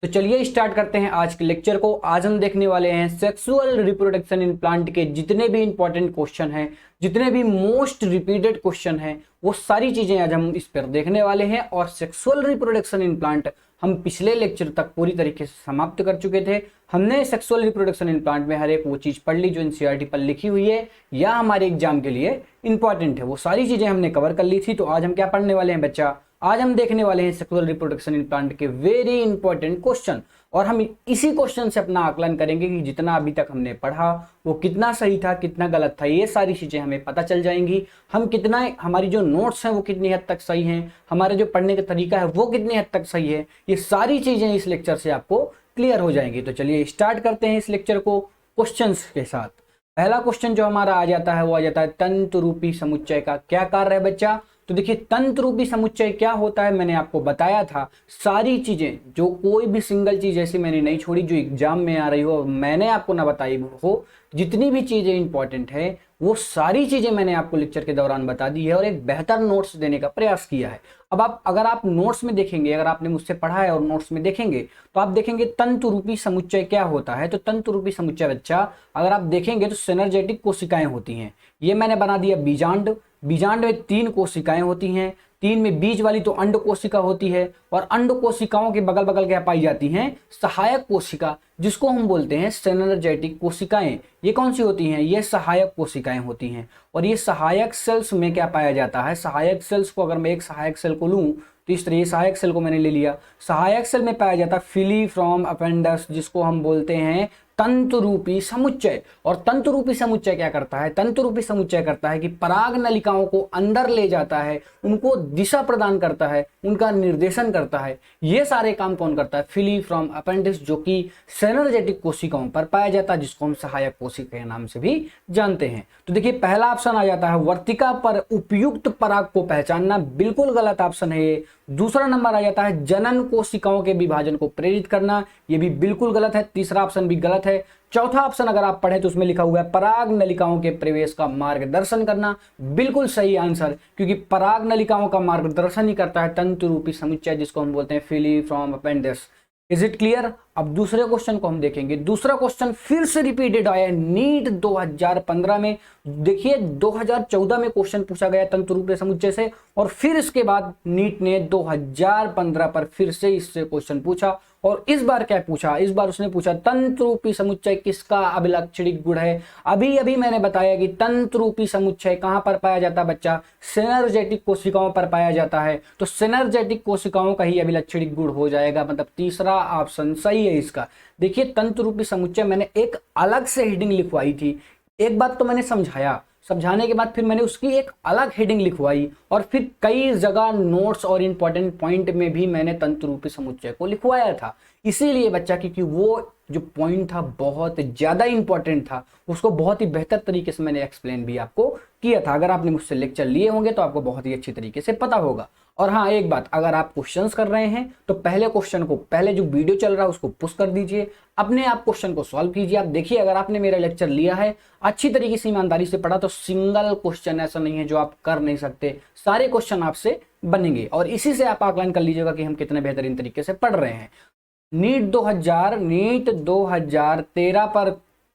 तो चलिए स्टार्ट करते हैं आज के लेक्चर को। आज हम देखने वाले हैं सेक्सुअल रिप्रोडक्शन इन प्लांट के जितने भी इंपॉर्टेंट क्वेश्चन हैं, जितने भी मोस्ट रिपीटेड क्वेश्चन हैं, वो सारी चीजें आज हम इस पर देखने वाले हैं। और सेक्सुअल रिप्रोडक्शन इन प्लांट हम पिछले लेक्चर तक पूरी तरीके से समाप्त कर चुके थे। हमने सेक्सुअल रिप्रोडक्शन इन प्लांट में हर एक वो चीज पढ़ ली जो एनसीईआरटी पर लिखी हुई है या हमारे एग्जाम के लिए इंपॉर्टेंट है, वो सारी चीजें हमने कवर कर ली थी। तो आज हम क्या पढ़ने वाले हैं बच्चा? आज हम देखने वाले हैं सेक्सुअल रिप्रोडक्शन इन प्लांट के वेरी इंपॉर्टेंट क्वेश्चन, और हम इसी क्वेश्चन से अपना आकलन करेंगे कि जितना अभी तक हमने पढ़ा वो कितना सही था, कितना गलत था। ये सारी चीजें हमें पता चल जाएंगी। हम कितना, हमारी जो नोट्स हैं वो कितनी हद तक सही हैं, हमारा जो पढ़ने का तरीका है वो कितनी हद तक सही है, ये सारी चीजें इस लेक्चर से आपको क्लियर हो जाएंगी। तो चलिए स्टार्ट करते हैं इस लेक्चर को क्वेश्चंस के साथ। पहला क्वेश्चन जो हमारा आ जाता है वो आ जाता है तंतु रूपी समुच्चय का क्या कार्य है बच्चा? तो देखिए तंतु रूपी समुच्चय क्या होता है, मैंने आपको बताया था। सारी चीजें, जो कोई भी सिंगल चीज ऐसी मैंने नहीं छोड़ी जो एग्जाम में आ रही हो, मैंने आपको ना बताई हो, जितनी भी चीजें इंपॉर्टेंट है वो सारी चीजें मैंने आपको लेक्चर के दौरान बता दी है और एक बेहतर नोट्स देने का प्रयास किया है। अब आप अगर आप नोट्स में देखेंगे, अगर आपने मुझसे पढ़ा है और नोट्स में देखेंगे तो आप देखेंगे तंतु रूपी समुच्चय क्या होता है। तो तंतु रूपी समुच्चय बच्चा अगर आप देखेंगे तो सिनर्जेटिक कोशिकाएं होती हैं। ये मैंने बना दिया बीजांड। बीजांड में 3 कोशिकाएं होती हैं। 3 में बीज वाली तो अंड कोशिका होती है, और अंड कोशिकाओं के बगल बगल क्या पाई जाती हैं? सहायक कोशिका, जिसको हम बोलते हैं सिनर्जेटिक कोशिकाएं। ये कौन सी होती हैं? ये सहायक कोशिकाएं होती हैं। और ये सहायक सेल्स में क्या पाया जाता है? सहायक सेल्स को अगर मैं एक सहायक सेल को लूं तो इस तरह, ये सहायक सेल को मैंने ले लिया। सहायक सेल में पाया जाता है फिलीफ्रॉम अपेंडस, जिसको हम बोलते हैं तंतु रूपी समुच्चय। और तंतु रूपी समुच्चय क्या करता है? तंतु रूपी समुच्चय करता है कि पराग नलिकाओं को अंदर ले जाता है, उनको दिशा प्रदान करता है, उनका निर्देशन करता है। ये सारे काम कौन करता है? फिलीफ्रॉम अपेंडिस, जो कि सिनर्जेटिक कोशिकाओं पर पाया जाता है, जिसको हम सहायक कोशिका के नाम से भी जानते हैं। तो देखिए पहला ऑप्शन आ जाता है वर्तिका पर उपयुक्त पराग को पहचानना, बिल्कुल गलत ऑप्शन है ये। दूसरा नंबर आ जाता है जनन कोशिकाओं के विभाजन को प्रेरित करना, ये भी बिल्कुल गलत है। तीसरा ऑप्शन भी गलत है। चौथा ऑप्शन अगर आप पढ़ें तो उसमें लिखा हुआ है पराग नलिकाओं के प्रवेश का मार्गदर्शन करना, बिल्कुल सही आंसर, क्योंकि पराग नलिकाओं का मार्गदर्शन ही करता है तंतु रूपी समुच्चय, जिसको हम बोलते हैं फिलीफ्रॉम अपेंडिस। Is it clear? अब दूसरे क्वेश्चन को हम देखेंगे। दूसरा क्वेश्चन फिर से रिपीटेड आया नीट 2015 में। देखिए 2014 में क्वेश्चन पूछा गया तंतु रूपी समुच्चय से, और फिर इसके बाद नीट ने 2015 पर फिर से इससे क्वेश्चन पूछा। और इस बार क्या पूछा? इस बार उसने पूछा तंतु रूपी समुच्चय किसका अभिलक्षणिक गुण है। अभी अभी मैंने बताया कि तंतु रूपी समुच्चय कहां पर पाया जाता है बच्चा? सिनर्जेटिक कोशिकाओं पर पाया जाता है। तो सिनर्जेटिक कोशिकाओं का ही अभिलक्षणिक गुण हो जाएगा, मतलब तीसरा ऑप्शन सही है इसका। देखिए तंतु रूपी समुच्चय मैंने एक अलग से हेडिंग लिखवाई थी। एक बात तो मैंने समझाया, समझाने के बाद फिर मैंने उसकी एक अलग हेडिंग लिखवाई, और फिर कई जगह नोट्स और इंपॉर्टेंट पॉइंट में भी मैंने तंतु रूपी समुच्चय को लिखवाया था। इसीलिए बच्चा, क्योंकि वो जो पॉइंट था बहुत ज्यादा इंपॉर्टेंट था, उसको बहुत ही बेहतर तरीके से मैंने एक्सप्लेन भी आपको किया था। अगर आपने मुझसे लेक्चर लिए होंगे तो आपको बहुत ही अच्छी तरीके से पता होगा। और हाँ एक बात, अगर आप क्वेश्चंस कर रहे हैं तो पहले क्वेश्चन को, पहले जो वीडियो चल रहा है उसको पुश कर दीजिए, अपने आप क्वेश्चन को सॉल्व कीजिए। आप देखिए अगर आपने मेरा लेक्चर लिया है, अच्छी तरीके से ईमानदारी से पढ़ा, तो सिंगल क्वेश्चन ऐसा नहीं है जो आप कर नहीं सकते, सारे क्वेश्चन आपसे बनेंगे। और इसी से आप आकलन कर लीजिएगा कि हम कितने बेहतरीन तरीके से पढ़ रहे हैं। नीट 2013 पर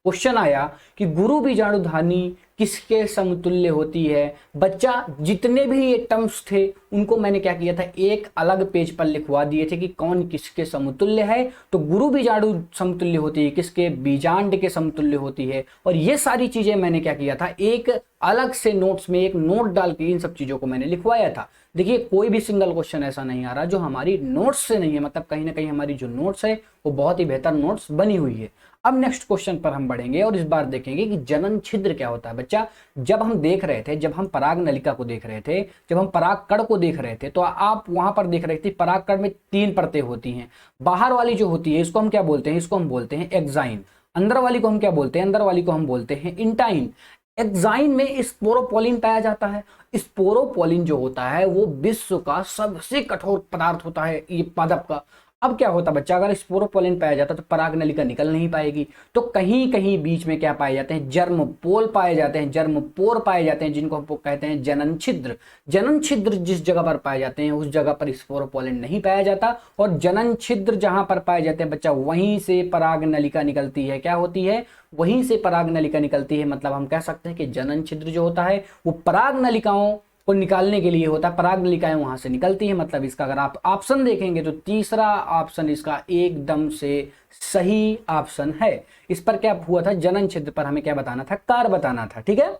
क्वेश्चन आया कि गुरु बीजाणुधानी किसके समतुल्य होती है। बच्चा जितने भी ये टर्म्स थे उनको मैंने क्या किया था, एक अलग पेज पर लिखवा दिए थे कि कौन किसके समतुल्य है। तो गुरु बीजाणु समतुल्य होती है किसके? बीजांड के समतुल्य होती है। और ये सारी चीजें मैंने क्या किया था, एक अलग से नोट्स में एक नोट डाल के इन सब चीजों को मैंने लिखवाया था। देखिए कोई भी सिंगल क्वेश्चन ऐसा नहीं आ रहा जो हमारी नोट्स से नहीं है, मतलब कहीं ना कहीं हमारी जो नोट्स है वो बहुत ही बेहतर नोट्स बनी हुई है। अब नेक्स्ट क्वेश्चन पर हम बढ़ेंगे और इस बार देखेंगे कि जनन छिद्र क्या होता है बच्चा। जब हम देख रहे थे, जब हम पराग नलिका को देख रहे थे, जब हम पराग कण को देख रहे थे, तो आप वहां पर देख रहे थे पराग कण में 3 परतें होती हैं। बाहर वाली जो होती है इसको हम क्या बोलते हैं? इसको हम बोलते हैं एक्साइन। अंदर वाली को हम क्या बोलते हैं? अंदर वाली को हम बोलते हैं इंटाइन। एक्साइन में स्पोरोपोलिन पाया जाता है। स्पोरोपोलिन जो होता है वो विश्व का सबसे कठोर पदार्थ होता है, ये पादप का। अब क्या होता बच्चा, अगर स्पोरोपोलिन पाया जाता तो पराग नलिका निकल नहीं पाएगी, तो कहीं कहीं बीच में क्या पाए जाते हैं, जर्म पोल पाए जाते हैं, जर्म पोर पाए जाते हैं, जिनको हम कहते हैं जनन छिद्र। जनन छिद्र जिस जगह पर पाए जाते हैं उस जगह पर स्पोरोपोलिन नहीं पाया जाता, और जनन छिद्र जहां पर पाए जाते हैं बच्चा वहीं से पराग नलिका निकलती है। क्या होती है, वहीं से पराग नलिका निकलती है। मतलब हम कह सकते हैं कि जनन छिद्र जो होता है वो पराग नलिकाओं को निकालने के लिए होता है, पराग नलिकाएं वहां से निकलती है। मतलब इसका अगर आप ऑप्शन देखेंगे तो तीसरा ऑप्शन इसका एकदम से सही ऑप्शन है। इस पर क्या हुआ था, जनन छिद्र पर हमें क्या बताना था, कार्य बताना था। ठीक है,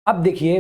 अब देखिए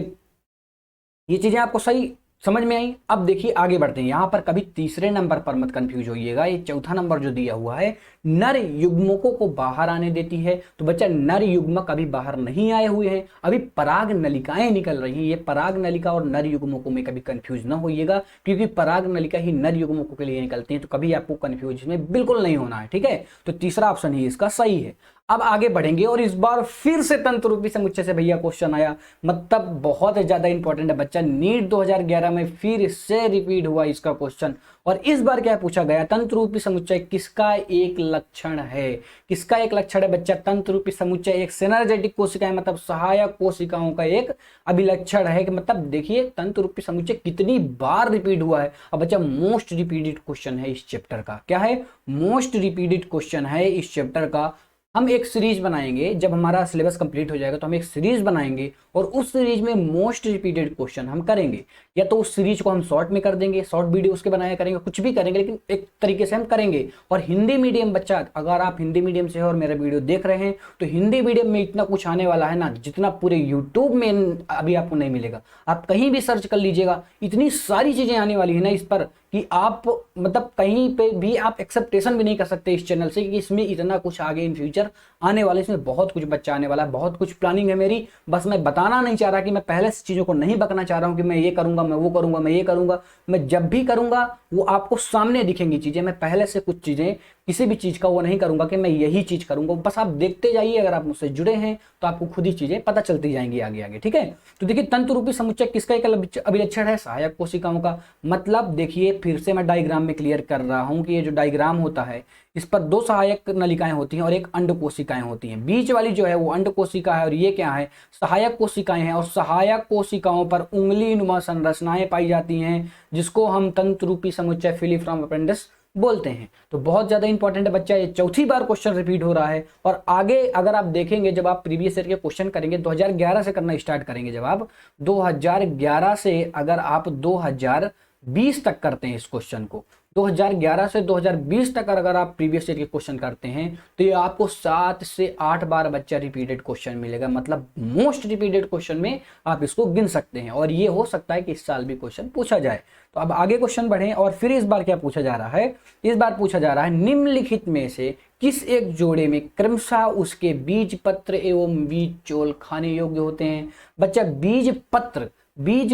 ये चीजें आपको सही समझ में आई। अब देखिए आगे बढ़ते हैं, यहां पर कभी तीसरे नंबर पर मत कंफ्यूज होइएगा, ये चौथा नंबर जो दिया हुआ है नर युग्मकों को बाहर आने देती है। तो बच्चा नर युग्मक अभी बाहर नहीं आए हुए हैं, अभी पराग नलिकाएं निकल रही हैं। ये पराग नलिका और नर युग्मकों में कभी कंफ्यूज ना होइएगा, क्योंकि पराग नलिका ही नर युग्मकों के लिए निकलती है, तो कभी आपको कंफ्यूज में बिल्कुल नहीं होना है। ठीक है, तो तीसरा ऑप्शन ही इसका सही है। अब आगे बढ़ेंगे, और इस बार फिर से तंत्र रूपी समुच्चय से भैया क्वेश्चन आया, मतलब बहुत ज्यादा इंपॉर्टेंट है बच्चा। नीट 2011 में फिर से रिपीट हुआ इसका क्वेश्चन, और इस बार क्या पूछा गया, तंत्र रूपी समुच्चय किसका एक लक्षण है। किसका एक लक्षण है बच्चा, तंत्र रूपी समुच्चय एक सिनर्जेटिक कोशिकाएं मतलब सहायक कोशिकाओं का एक अभिलक्षण है। कि मतलब देखिए तंत्र रूपी समुच्चय कितनी बार रिपीट हुआ है। अब बच्चा मोस्ट रिपीटेड क्वेश्चन है इस चैप्टर का, क्या है, मोस्ट रिपीटेड क्वेश्चन है इस चैप्टर का। हम एक सीरीज बनाएंगे, जब हमारा सिलेबस कंप्लीट हो जाएगा तो हम एक सीरीज बनाएंगे, और उस सीरीज में मोस्ट रिपीटेड क्वेश्चन हम करेंगे। या तो उस सीरीज को हम शॉर्ट में कर देंगे, शॉर्ट वीडियो उसके बनाया करेंगे, कुछ भी करेंगे, लेकिन एक तरीके से हम करेंगे। और हिंदी मीडियम बच्चा, अगर आप हिंदी मीडियम से हो और मेरा वीडियो देख रहे हैं तो हिंदी मीडियम में इतना कुछ आने वाला है ना, जितना पूरे यूट्यूब में अभी आपको नहीं मिलेगा। आप कहीं भी सर्च कर लीजिएगा, इतनी सारी चीजें आने वाली है ना इस पर कि आप मतलब कहीं पे भी आप एक्सेप्टेशन भी नहीं कर सकते इस चैनल से कि इसमें इतना कुछ आगे इन फ्यूचर आने वाला है। इसमें बहुत कुछ बच्चा आने वाला है, बहुत कुछ प्लानिंग है मेरी। बस मैं बताना नहीं चाह रहा कि मैं पहले से चीजों को नहीं बकना चाह रहा हूं कि मैं ये करूंगा, मैं वो करूंगा, मैं ये करूंगा। मैं जब भी करूंगा वो आपको सामने दिखेंगी चीजें। मैं पहले से कुछ चीजें किसी भी चीज का वो नहीं करूंगा कि मैं यही चीज करूंगा। बस आप देखते जाइए, अगर आप मुझसे जुड़े हैं तो आपको खुद ही चीजें पता चलती जाएंगी आगे आगे। ठीक है, तो देखिए तंत्र रूपी समुच्चय किसका एक अभिलक्षण है, सहायक कोशिकाओं का। मतलब देखिए फिर से मैं डायग्राम में क्लियर कर रहा हूं कि ये जो डायग्राम होता है इस पर दो सहायक नलिकाएं होती हैं और एक अंड कोशिकाएं होती हैं। बीच वाली जो है वो अंड कोशिका है और ये क्या है, सहायक कोशिकाएं हैं। और सहायक कोशिकाओं पर उंगली नुमा संरचनाएं पाई जाती हैं, जिसको हम तंत्र रूपी समुच्चय फिलीफ्रॉम अपेंडिक्स बोलते हैं। तो बहुत ज्यादा इंपॉर्टेंट है बच्चा, ये चौथी बार क्वेश्चन रिपीट हो रहा है। और आगे अगर आप देखेंगे, जब आप प्रीवियस ईयर के क्वेश्चन करेंगे 2011 से करना स्टार्ट करेंगे, जब आप 2011 से अगर आप 2020 तक करते हैं इस क्वेश्चन को, 2011 से 2020 तक अगर आप प्रीवियस ईयर के क्वेश्चन करते हैं तो ये आपको 7 से 8 बार बच्चा रिपीटेड क्वेश्चन मिलेगा। मतलब मोस्ट रिपीटेड क्वेश्चन में आप इसको गिन सकते हैं, और ये हो सकता है कि इस साल भी क्वेश्चन पूछा जाए। तो अब आगे क्वेश्चन बढ़े, और फिर इस बार क्या पूछा जा रहा है, इस बार पूछा जा रहा है निम्नलिखित में से किस एक जोड़े में क्रमशः उसके बीज पत्र एवं बीज चोल खाने योग्य होते हैं। बच्चा बीज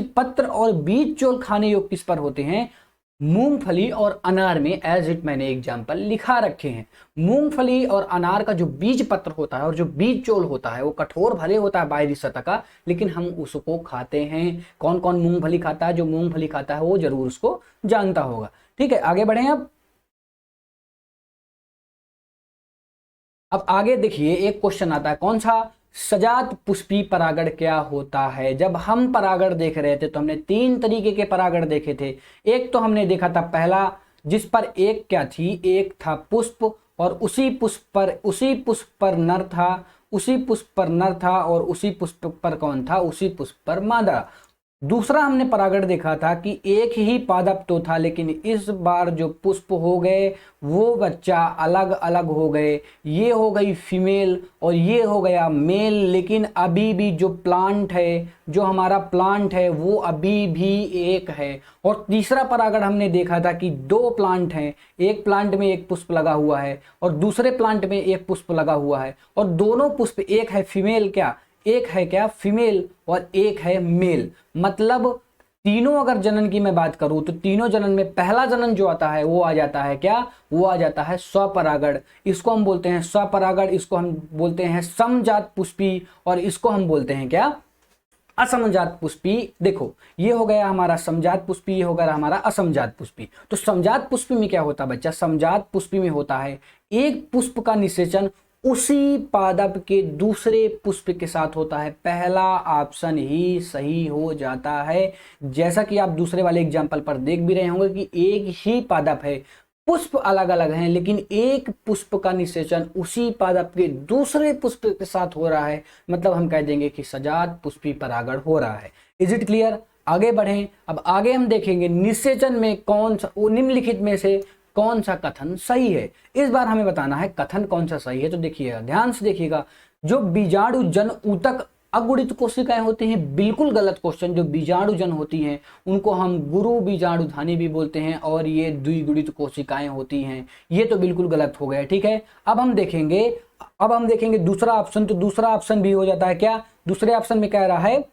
पत्र और बीज चोल खाने योग्य किस पर होते हैं, मूंगफली और अनार में। एज इट मैंने एग्जाम्पल लिखा रखे हैं। मूंगफली और अनार का जो बीज पत्र होता है और जो बीज चोल होता है वो कठोर भले होता है बाहरी सतह का, लेकिन हम उसको खाते हैं। कौन कौन मूंगफली खाता है, जो मूंगफली खाता है वो जरूर उसको जानता होगा। ठीक है, आगे बढ़े। अब आगे देखिए एक क्वेश्चन आता है, कौन सा, सजात पुष्पी परागण क्या होता है। जब हम परागण देख रहे थे तो हमने 3 तरीके के परागण देखे थे। एक तो हमने देखा था पहला, जिस पर एक क्या थी, एक था पुष्प, और उसी पुष्प पर नर था, उसी पुष्प पर नर था, और उसी पुष्प पर कौन था, उसी पुष्प पर मादा। दूसरा हमने परागण देखा था कि एक ही पादप तो था, लेकिन इस बार जो पुष्प हो गए वो बच्चा अलग अलग हो गए। ये हो गई फीमेल और ये हो गया मेल, लेकिन अभी भी जो प्लांट है, जो हमारा प्लांट है वो अभी भी एक है। और तीसरा परागण हमने देखा था कि 2 प्लांट हैं, एक प्लांट में एक पुष्प लगा हुआ है और दूसरे प्लांट में एक पुष्प लगा हुआ है, और दोनों पुष्प एक है फीमेल, क्या एक है क्या फीमेल, और एक है मेल। मतलब तीनों अगर जनन की मैं बात करूं तो तीनों जनन में पहला जनन जो आता है वो आ जाता है क्या, वो आ जाता है स्वपरागण। इसको हम बोलते हैं स्वपरागण, इसको हम बोलते हैं समजात पुष्पी, और इसको हम बोलते हैं क्या, असमजात पुष्पी, देखो ये हो गया हमारा समजात पुष्पी, ये हो गया हमारा असमजात पुष्पी। तो समजात पुष्पी में क्या होता है बच्चा, समजात पुष्पी में होता है एक पुष्प का निषेचन उसी पादप के दूसरे पुष्प के साथ होता है। पहला ऑप्शन ही सही हो जाता है। जैसा कि आप दूसरे वाले एग्जाम्पल पर देख भी रहे होंगे कि एक ही पादप है, पुष्प अलग अलग हैं, लेकिन एक पुष्प का निषेचन उसी पादप के दूसरे पुष्प के साथ हो रहा है, मतलब हम कह देंगे कि सजात पुष्पी परागण हो रहा है। Is it clear? आगे बढ़ें। अब आगे हम देखेंगे निषेचन में कौन सा, निम्नलिखित में से कौन सा कथन सही है। इस बार हमें बताना है कथन कौन सा सही है। तो देखिएगा, ध्यान से देखिएगा, जो बीजाणु जन ऊतक अगुणित कोशिकाएं होती हैं, बिल्कुल गलत क्वेश्चन। जो बीजाणु जन होती हैं उनको हम गुरु बीजाणुधानी भी बोलते हैं, और ये द्विगुणित कोशिकाएं होती हैं, ये तो बिल्कुल गलत हो गया। ठीक है, अब हम देखेंगे दूसरा ऑप्शन। तो दूसरा ऑप्शन भी हो जाता है क्या, दूसरे ऑप्शन में कह रहा है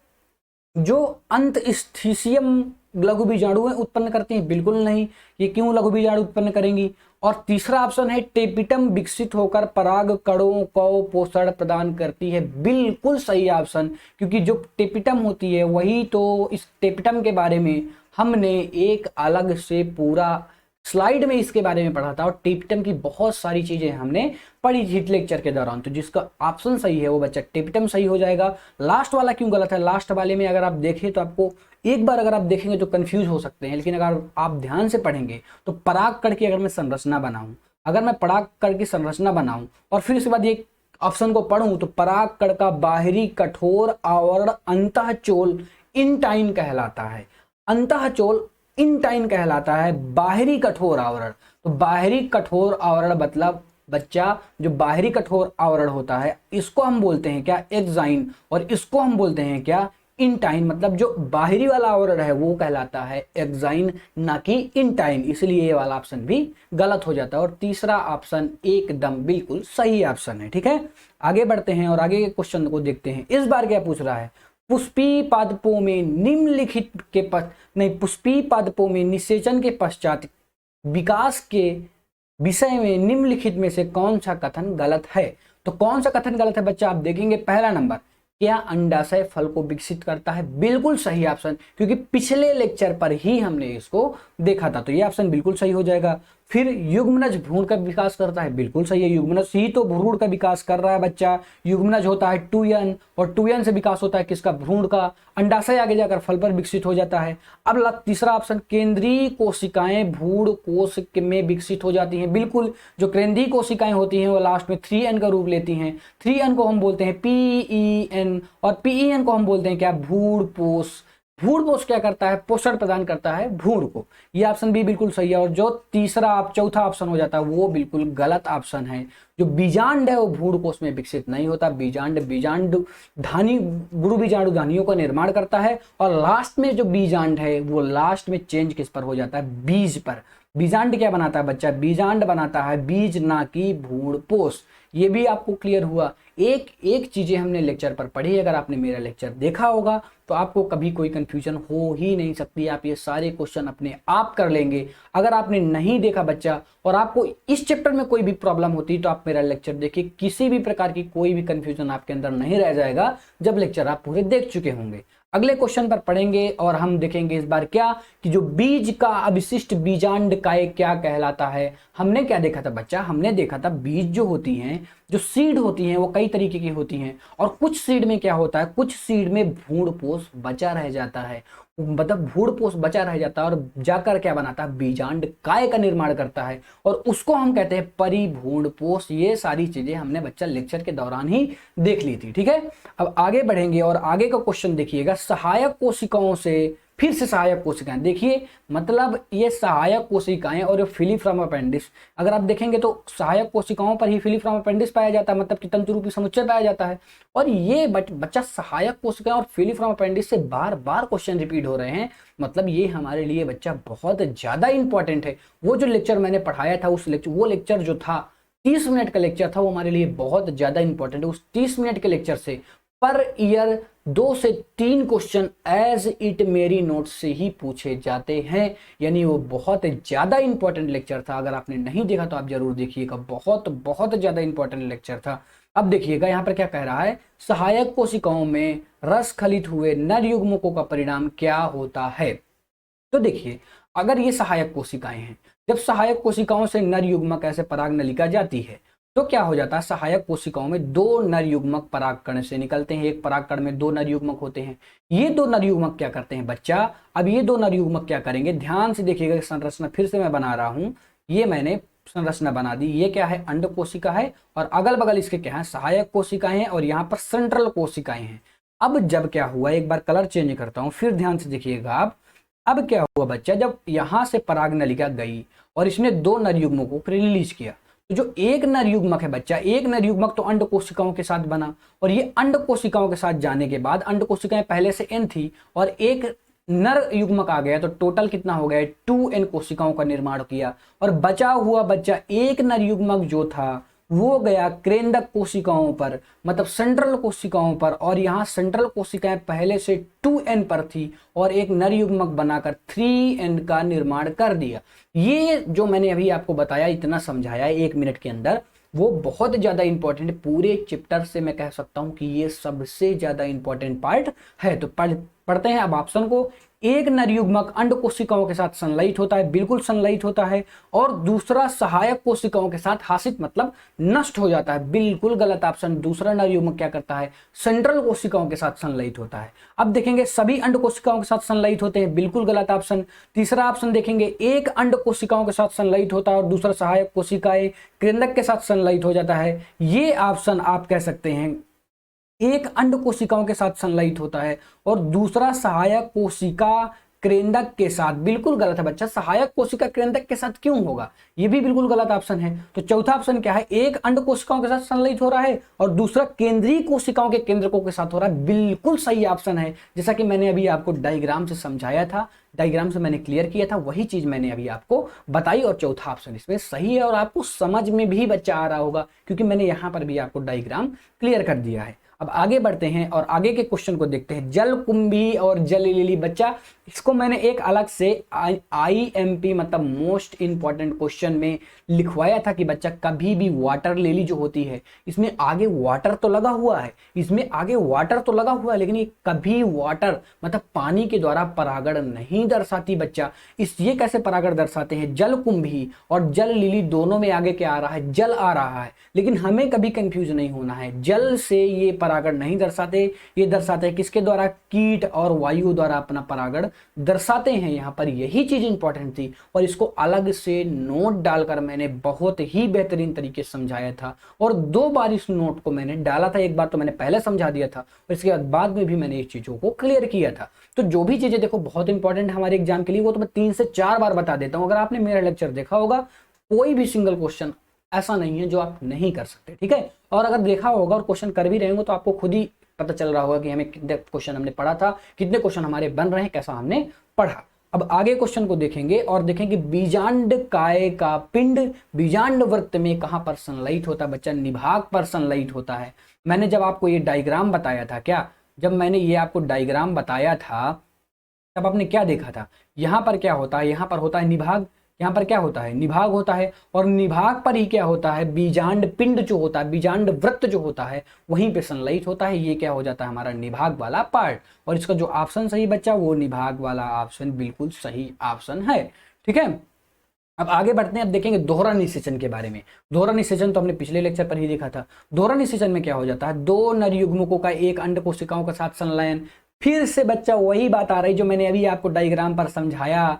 जो अंतस्थिसियम लघु बीजाणु उत्पन्न करती हैं, बिल्कुल नहीं, ये क्यों लघु बीजाणु उत्पन्न करेंगी। और तीसरा ऑप्शन है टेपिटम विकसित होकर पराग कणों को पोषण प्रदान करती है, बिल्कुल सही ऑप्शन, क्योंकि जो टेपिटम होती है वही तो, इस टेपिटम के बारे में हमने एक अलग से पूरा स्लाइड में इसके बारे में पढ़ा था, और टेपिटम की बहुत सारी चीजें हमने पढ़ी थी लेक्चर के दौरान। तो जिसका ऑप्शन सही है वो बच्चा टेपिटम सही हो जाएगा। लास्ट वाला क्यों गलत है, लास्ट वाले में अगर आप देखें तो आपको एक बार अगर आप देखेंगे तो कंफ्यूज हो सकते हैं, लेकिन अगर आप ध्यान से पढ़ेंगे तो परागकण की अगर मैं संरचना बनाऊं, अगर मैं परागकण की संरचना बनाऊं और फिर उसके बाद ये ऑप्शन को पढ़ूं, तो परागकण का बाहरी कठोर आवरण अंतःचोल इंटाइन कहलाता है। अंतःचोल इंटाइन कहलाता है, बाहरी कठोर आवरण। तो बाहरी कठोर आवरण मतलब बच्चा, जो बाहरी कठोर आवरण होता है इसको हम बोलते हैं क्या, एक्साइन, और इसको हम बोलते हैं क्या, इंटाइन। मतलब जो बाहरी वाला आवरण है वो कहलाता है एक्साइन, ना कि इंटाइन, इसलिए ये वाला ऑप्शन भी गलत हो जाता है। और तीसरा ऑप्शन एकदम बिल्कुल सही ऑप्शन है। ठीक है, आगे बढ़ते हैं और आगे के क्वेश्चन को देखते हैं। इस बार क्या पूछ रहा है, पुष्पी पादपों में निम्नलिखित के पुष्पी पादपों में निषेचन के पश्चात विकास के विषय में निम्नलिखित में से कौन सा कथन गलत है। तो कौन सा कथन गलत है बच्चा, आप देखेंगे पहला नंबर, क्या अंडाशय फल को विकसित करता है, बिल्कुल सही ऑप्शन, क्योंकि पिछले लेक्चर पर ही हमने इसको देखा था, तो ये ऑप्शन बिल्कुल सही हो जाएगा। फिर युग्मनज भ्रूण का विकास करता है, बिल्कुल सही है, युग्मनज ही तो भ्रूण का विकास कर रहा है बच्चा। युग्मनज होता है 2n, और 2n से विकास होता है किसका, भ्रूण का। अंडाशय आगे जाकर फल पर विकसित हो जाता है। अब तीसरा ऑप्शन, केंद्रीय कोशिकाएं भ्रूण कोश में विकसित हो जाती हैं, बिल्कुल। जो केंद्रीय कोशिकाएं होती हैं वो लास्ट में 3n का रूप लेती हैं। 3n को हम बोलते हैं PEN, और PEN को हम बोलते हैं क्या, भ्रूण पोष। भ्रूण पोष क्या करता है, पोषण प्रदान करता है भ्रूण को। ये ऑप्शन भी बिल्कुल सही है। और जो चौथा ऑप्शन हो जाता है वो बिल्कुल गलत ऑप्शन है। जो बीजांड है वो भ्रूण कोष में विकसित नहीं होता। बीजांड धानी, गुरु बीजाणु धानियों का निर्माण करता है, और लास्ट में जो बीजांड है वो लास्ट में चेंज किस पर हो जाता है, बीज पर। बीजांड क्या बनाता है बच्चा, बीजांड बनाता है बीज, ना कि भ्रूण पोष। ये भी आपको क्लियर हुआ। एक एक चीजें हमने लेक्चर पर पढ़ी, अगर आपने मेरा लेक्चर देखा होगा तो आपको कभी कोई कंफ्यूजन हो ही नहीं सकती। आप ये सारे क्वेश्चन अपने आप कर लेंगे। अगर आपने नहीं देखा बच्चा, और आपको इस चैप्टर में कोई भी प्रॉब्लम होती तो आप मेरा लेक्चर देखिए, किसी भी प्रकार की कोई भी कंफ्यूजन आपके अंदर नहीं रह जाएगा जब लेक्चर आप पूरे देख चुके होंगे। अगले क्वेश्चन पर पढ़ेंगे और हम देखेंगे इस बार क्या, कि जो बीज का अवशिष्ट बीजांड काय क्या कहलाता है। हमने क्या देखा था बच्चा, हमने देखा था बीज जो होती हैं, जो सीड होती हैं वो कई तरीके की होती हैं, और कुछ सीड में क्या होता है, कुछ सीड में भ्रूणपोष बचा रह जाता है, मतलब भ्रूणपोष बचा रह जाता है और जाकर क्या बनाता है, बीजांड काय का निर्माण करता है, और उसको हम कहते हैं परिभ्रूणपोष। ये सारी चीजें हमने बच्चा लेक्चर के दौरान ही देख ली थी। ठीक है, अब आगे बढ़ेंगे और आगे का क्वेश्चन देखिएगा, सहायक कोशिकाओं से, फिर से सहायक कोशिकाएं, देखिए मतलब ये सहायक कोशिकाएं और फिलीफ्रॉम अपेंडिस, अगर आप देखेंगे तो सहायक कोशिकाओं पर ही फिलीफ्रॉम अपेंडिस पाया जाता है, मतलब कि तंतुरूपी समुच्चय पाया जाता है। और ये बच्चा सहायक कोशिकाएं और फिलीफ्रॉम अपेंडिस से बार बार क्वेश्चन रिपीट हो रहे हैं, मतलब ये हमारे लिए बच्चा बहुत ज्यादा इंपॉर्टेंट है। वो जो लेक्चर मैंने पढ़ाया था, वो लेक्चर जो था 30 मिनट का लेक्चर था, वो हमारे लिए बहुत ज्यादा इंपॉर्टेंट है। उस 30 मिनट के लेक्चर से पर ईयर 2 से 3 क्वेश्चन एज इट मेरी नोट से ही पूछे जाते हैं। यानी वो बहुत ज्यादा इंपॉर्टेंट लेक्चर था। अगर आपने नहीं देखा तो आप जरूर देखिएगा, बहुत बहुत ज्यादा इंपॉर्टेंट लेक्चर था। अब देखिएगा यहाँ पर क्या कह रहा है, सहायक कोशिकाओं में रस खलित हुए नर युग्मकों का परिणाम क्या होता है। तो देखिए, अगर ये सहायक कोशिकाएं हैं, जब सहायक कोशिकाओं से नर युग्मक ऐसे पराग नलिका जाती है तो क्या हो जाता है, सहायक कोशिकाओं में 2 नर युग्मक परागकण से निकलते हैं। एक परागकण में 2 नर युग्मक होते हैं। ये 2 नर युग्मक क्या करते हैं बच्चा, अब ये 2 नर युग्मक क्या करेंगे, ध्यान से देखिएगा। संरचना फिर से मैं बना रहा हूं, ये मैंने संरचना बना दी। ये क्या है, अंड कोशिका है और अगल बगल इसके क्या है, सहायक कोशिकाएं हैं और यहाँ पर सेंट्रल कोशिकाएं हैं। अब जब क्या हुआ, एक बार कलर चेंज करता हूं, फिर ध्यान से देखिएगा आप। अब क्या हुआ बच्चा, जब यहां से पराग नलिका गई और इसने 2 नर युग्मकों को रिलीज किया, तो जो एक नर युग्मक है बच्चा, एक नर युग्मक तो अंड कोशिकाओं के साथ बना और ये अंड कोशिकाओं के साथ जाने के बाद, अंड कोशिकाएं पहले से n थी और एक नर युग्मक आ गया तो टोटल कितना हो गया, 2n कोशिकाओं का निर्माण किया। और बचा हुआ बच्चा एक नर युग्मक जो था वो गया केंद्रक कोशिकाओं पर, मतलब सेंट्रल कोशिकाओं पर, और यहाँ सेंट्रल कोशिकाएं पहले से 2n पर थी और एक नर युग्मक बनाकर 3n का निर्माण कर दिया। ये जो मैंने अभी आपको बताया, इतना समझाया 1 मिनट के अंदर, वो बहुत ज्यादा इंपॉर्टेंट, पूरे चैप्टर से मैं कह सकता हूं कि ये सबसे ज्यादा इंपॉर्टेंट पार्ट है। तो पढ़ते हैं अब ऑप्शन को। एक नर युग्मक अंड कोशिकाओं के साथ संलयित होता है, बिल्कुल संलयित होता है, और दूसरा सहायक कोशिकाओं के साथ हासित मतलब नष्ट हो जाता है, बिल्कुल गलत ऑप्शन। दूसरा नर युग्मक क्या करता है, सेंट्रल कोशिकाओं के साथ संलयित होता है। अब देखेंगे सभी अंड कोशिकाओं के साथ संलयित होते हैं, बिल्कुल गलत ऑप्शन। तीसरा ऑप्शन देखेंगे, एक अंड कोशिकाओं के साथ संलयित होता है और दूसरा सहायक कोशिकाएं केंद्रक के साथ संलयित हो जाता है। ये ऑप्शन आप कह सकते हैं एक अंड कोशिकाओं के साथ संलयित होता है और दूसरा सहायक कोशिका केंद्रक के साथ, बिल्कुल गलत है बच्चा। सहायक कोशिका केंद्रक के साथ क्यों होगा, ये भी बिल्कुल गलत ऑप्शन है। तो चौथा ऑप्शन क्या है, एक अंड कोशिकाओं के साथ संलयित हो रहा है और दूसरा केंद्रीय कोशिकाओं के केंद्रकों के साथ हो रहा है, बिल्कुल सही ऑप्शन है। जैसा कि मैंने अभी आपको डायग्राम से समझाया था, डायग्राम से मैंने क्लियर किया था, वही चीज मैंने अभी आपको बताई और चौथा ऑप्शन इसमें सही है और आपको समझ में भी बच्चा आ रहा होगा क्योंकि मैंने यहां पर भी आपको डायग्राम क्लियर कर दिया है। अब आगे बढ़ते हैं और आगे के क्वेश्चन को देखते हैं। जलकुंभी और जल लिली बच्चा, इसको मैंने एक अलग से IMP मतलब मोस्ट इंपॉर्टेंट क्वेश्चन में लिखवाया था कि बच्चा कभी भी वाटर लिली जो होती है इसमें आगे वाटर तो लगा हुआ है, इसमें आगे वाटर तो लगा हुआ है, लेकिन ये कभी वाटर मतलब पानी के द्वारा परागण नहीं दर्शाती बच्चा। ये कैसे परागण दर्शाते हैं, जलकुंभी और जल लिली दोनों में आगे क्या आ रहा है, जल आ रहा है। लेकिन हमें कभी कंफ्यूज नहीं होना है, जल से ये परागण नहीं दर्शाते, ये दर्शाते हैं किसके द्वारा, कीट और वायु द्वारा अपना परागण दर्शाते हैं। यहां पर यही चीज इंपॉर्टेंट थी और इसको अलग से नोट डालकर मैंने बहुत ही बेहतरीन तरीके से समझाया था और 2 बार इस नोट को मैंने डाला था। एक बार तो मैंने पहले समझा दिया था और इसके बाद में भी मैंने इस चीजों को क्लियर किया था। तो जो भी चीजें देखो बहुत इंपॉर्टेंट है हमारे एग्जाम के लिए, वो तो मैं 3 से 4 बार बता देता हूं। अगर आपने मेरा लेक्चर देखा होगा, कोई भी सिंगल क्वेश्चन ऐसा नहीं है जो आप नहीं कर सकते, ठीक है। और अगर देखा होगा और क्वेश्चन कर भी रहे होंगे तो आपको खुद ही पता चल रहा होगा कि हमें कितने क्वेश्चन हमने पढ़ा था, कितने क्वेश्चन हमारे बन रहे हैं, कैसा हमने पढ़ा। अब आगे क्वेश्चन को देखेंगे और देखेंगे बीजांड काय का पिंड बीजांड वृत्त में कहां पर संलयित होता है बच्चा, निभाग पर संलयित होता है। मैंने जब आपको ये डायग्राम बताया था, क्या जब मैंने ये आपको डायग्राम बताया था तब आपने क्या देखा था, यहां पर क्या होता है, यहां पर होता है निभाग, यहाँ पर क्या होता है, निभाग होता है, और निभाग पर ही क्या होता है, बीजांड पिंड जो होता है, बीजांड वृत्त जो होता है वहीं पे संलयित होता है। ये क्या हो जाता है, हमारा निभाग वाला पार्ट। और इसका जो ऑप्शन सही बच्चा वो निभाग वाला ऑप्शन बिल्कुल सही ऑप्शन है, ठीक है। अब आगे बढ़ते हैं, अब देखेंगे दोहरा निषेचन के बारे में। दोहरा निषेचन तो हमने पिछले लेक्चर पर ही देखा था। दोहरा निषेचन में क्या हो जाता है, 2 नर युग्मकों का एक अंड कोशिकाओं के साथ संलयन। फिर से बच्चा वही बात आ रही जो मैंने अभी आपको डायग्राम पर समझाया,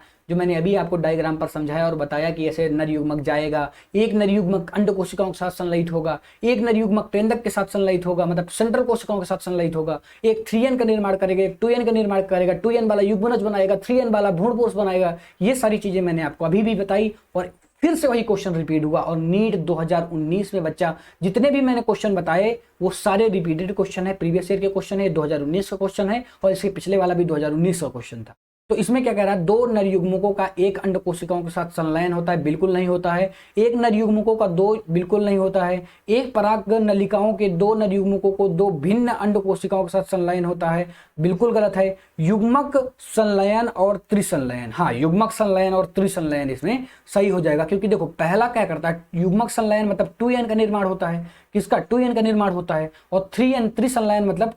और बताया कि ऐसे नर युग्मक जाएगा, एक नर युग्मक अंड कोशिकाओं के साथ संलयित होगा, एक नर युग्मक केंद्रक के साथ संलयित होगा, मतलब सेंट्रल कोशिकाओं के साथ संलयित होगा, एक 3n का निर्माण करेगा, एक 2n का निर्माण करेगा, 2n वाला युग्मनज बनाएगा, 3n वाला भ्रूणपोष बनाएगा। ये सारी चीजें मैंने आपको अभी भी बताई और फिर से वही क्वेश्चन रिपीट हुआ। और नीट 2019 में बच्चा जितने भी मैंने क्वेश्चन बताए वो सारे रिपीटेड क्वेश्चन है, प्रीवियस ईयर के क्वेश्चन है, 2019 का क्वेश्चन है और इसके पिछले वाला भी 2019 का क्वेश्चन था। तो इसमें क्या कह रहा है, दो नर युग्मकों का एक अंड कोशिकाओं के साथ संलयन होता है, बिल्कुल नहीं होता है। एक नर युग्मकों का दो, बिल्कुल नहीं होता है। एक पराग नलिकाओं के दो नर युग्मकों को दो भिन्न अंड कोशिकाओं के साथ संलयन होता है, बिल्कुल गलत है। युग्मक संलयन और त्रिसंलयन, हाँ युग्मक संलयन और त्रिसंलयन इसमें सही हो जाएगा, क्योंकि देखो पहला क्या करता है, युग्मक संलयन मतलब 2n का निर्माण होता है, किसका, 2n का निर्माण होता है, और 3n त्रिसंलयन मतलब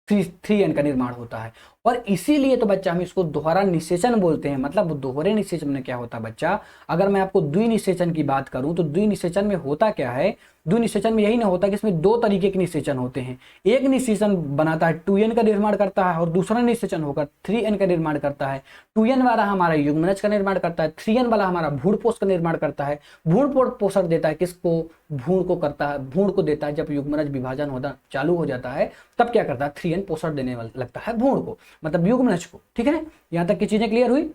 3n का निर्माण होता है। और इसीलिए तो बच्चा हम इसको दोहरा निषेचन बोलते हैं। मतलब दोहरे निषेचन में क्या होता है बच्चा, अगर मैं आपको द्विनिषेचन की बात करूं तो द्विनिषेचन में होता क्या है, द्विनिषेचन में यही ना होता कि इसमें दो तरीके के निषेचन होते हैं। एक निषेचन बनाता है 2n का निर्माण करता है, और दूसरा निषेचन होकर 3n का निर्माण करता है। 2n वाला हमारा युग्मनज का निर्माण करता है, 3n वाला हमारा भ्रूणपोष का निर्माण करता है। भ्रूण पोषण देता है किसको, भ्रूण को करता है, भ्रूण को देता है। जब युग्मनज विभाजन होना चालू हो जाता है तब क्या करता है, 3n पोषण देने लगता है भ्रूण को, मतलब युग्मनज को। ठीक है, यहां तक की चीजें क्लियर हुई।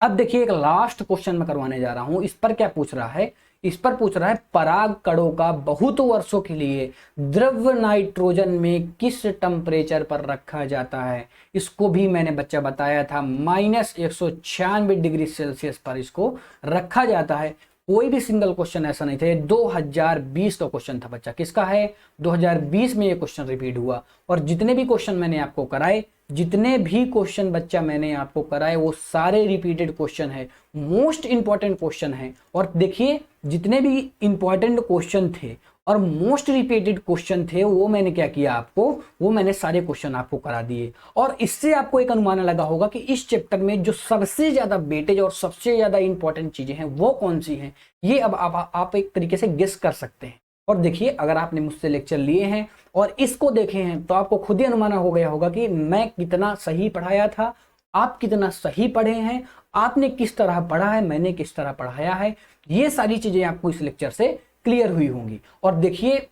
अब देखिए एक लास्ट क्वेश्चन मैं करवाने जा रहा हूं। इस पर क्या पूछ रहा है, इस पर पूछ रहा है पराग कणों का बहुत वर्षों के लिए द्रव्य नाइट्रोजन में किस टेम्परेचर पर रखा जाता है। इसको भी मैंने बच्चा बताया था, -196 डिग्री सेल्सियस पर इसको रखा जाता है। कोई भी सिंगल क्वेश्चन ऐसा नहीं था, ये 2020 का क्वेश्चन था बच्चा। किसका है, 2020 में ये क्वेश्चन रिपीट हुआ। और जितने भी क्वेश्चन मैंने आपको कराए, जितने भी क्वेश्चन बच्चा मैंने आपको कराए, वो सारे रिपीटेड क्वेश्चन है, मोस्ट इंपॉर्टेंट क्वेश्चन है। और देखिए जितने भी इंपॉर्टेंट क्वेश्चन थे और मोस्ट रिपीटेड क्वेश्चन थे, वो मैंने क्या किया आपको, वो मैंने सारे क्वेश्चन आपको करा दिए। और इससे आपको एक अनुमान लगा होगा कि इस चैप्टर में जो सबसे ज्यादा वेटेज और सबसे ज्यादा इंपॉर्टेंट चीजें हैं वो कौन सी हैं। ये अब आप एक तरीके से गेस कर सकते हैं। और देखिए अगर आपने मुझसे लेक्चर लिए हैं और इसको देखे हैं तो आपको खुद ही अनुमान हो गया होगा कि मैं कितना सही पढ़ाया था, आप कितना सही पढ़े हैं, आपने किस तरह पढ़ा है, मैंने किस तरह पढ़ाया है। ये सारी चीजें आपको इस लेक्चर से क्लियर हुई होंगी। और देखिए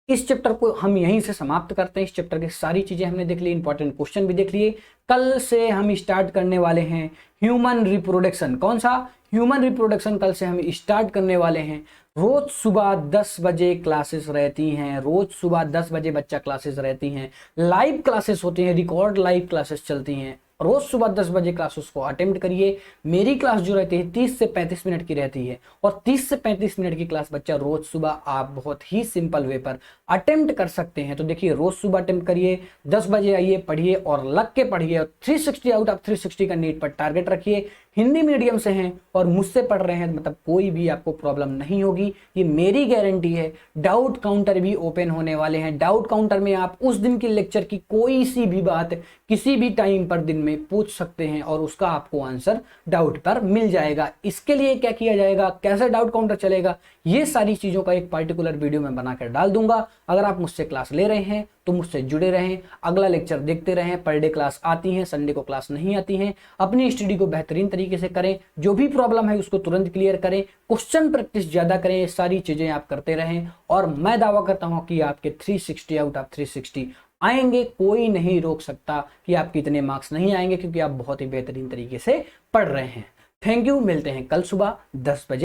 इस चैप्टर को हम यहीं से समाप्त करते हैं। इस चैप्टर की सारी चीजें हमने देख ली, इंपॉर्टेंट क्वेश्चन भी देख लिए। कल से हम स्टार्ट करने वाले हैं ह्यूमन रिप्रोडक्शन। कौन सा, ह्यूमन रिप्रोडक्शन कल से हम स्टार्ट करने वाले हैं। रोज सुबह 10 बजे क्लासेस रहती हैं, रोज सुबह 10 बजे बच्चा क्लासेस रहती हैं, लाइव क्लासेस होती हैं, रिकॉर्ड लाइव क्लासेस चलती हैं। रोज सुबह 10 बजे क्लासेस को अटेम्प्ट करिए। मेरी क्लास जो रहती है 30 से 35 मिनट की रहती है, और 30 से 35 मिनट की क्लास बच्चा रोज सुबह आप बहुत ही सिंपल वे पर अटेम्प्ट कर सकते हैं। तो देखिए रोज सुबह अटेम्प्ट करिए, 10 बजे आइए, पढ़िए और लग के पढ़िए। 360 आउट ऑफ 360 का नीट पर टारगेट रखिए। हिंदी मीडियम से हैं और मुझसे पढ़ रहे हैं, मतलब कोई भी आपको प्रॉब्लम नहीं होगी, ये मेरी गारंटी है। डाउट काउंटर भी ओपन होने वाले हैं। डाउट काउंटर में आप उस दिन की लेक्चर की कोई सी भी बात किसी भी टाइम पर दिन में पूछ सकते हैं और उसका आपको आंसर डाउट पर मिल जाएगा। इसके लिए क्या किया जाएगा, कैसे डाउट काउंटर चलेगा, ये सारी चीजों का एक पर्टिकुलर वीडियो मैं बनाकर डाल दूंगा। अगर आप मुझसे क्लास ले रहे हैं तो मुझसे जुड़े रहें, अगला लेक्चर देखते रहें। पर डे क्लास आती हैं, संडे को क्लास नहीं आती हैं। अपनी स्टडी को बेहतरीन तरीके से करें, जो भी प्रॉब्लम है उसको तुरंत क्लियर करें, क्वेश्चन प्रैक्टिस ज्यादा करें, ये सारी चीजें आप करते रहें। और मैं दावा करता हूं कि आपके 360 आउट ऑफ 360 आएंगे। कोई नहीं रोक सकता कि आपके इतने मार्क्स नहीं आएंगे, क्योंकि आप बहुत ही बेहतरीन तरीके से पढ़ रहे हैं। थैंक यू, मिलते हैं कल सुबह 10 बजे।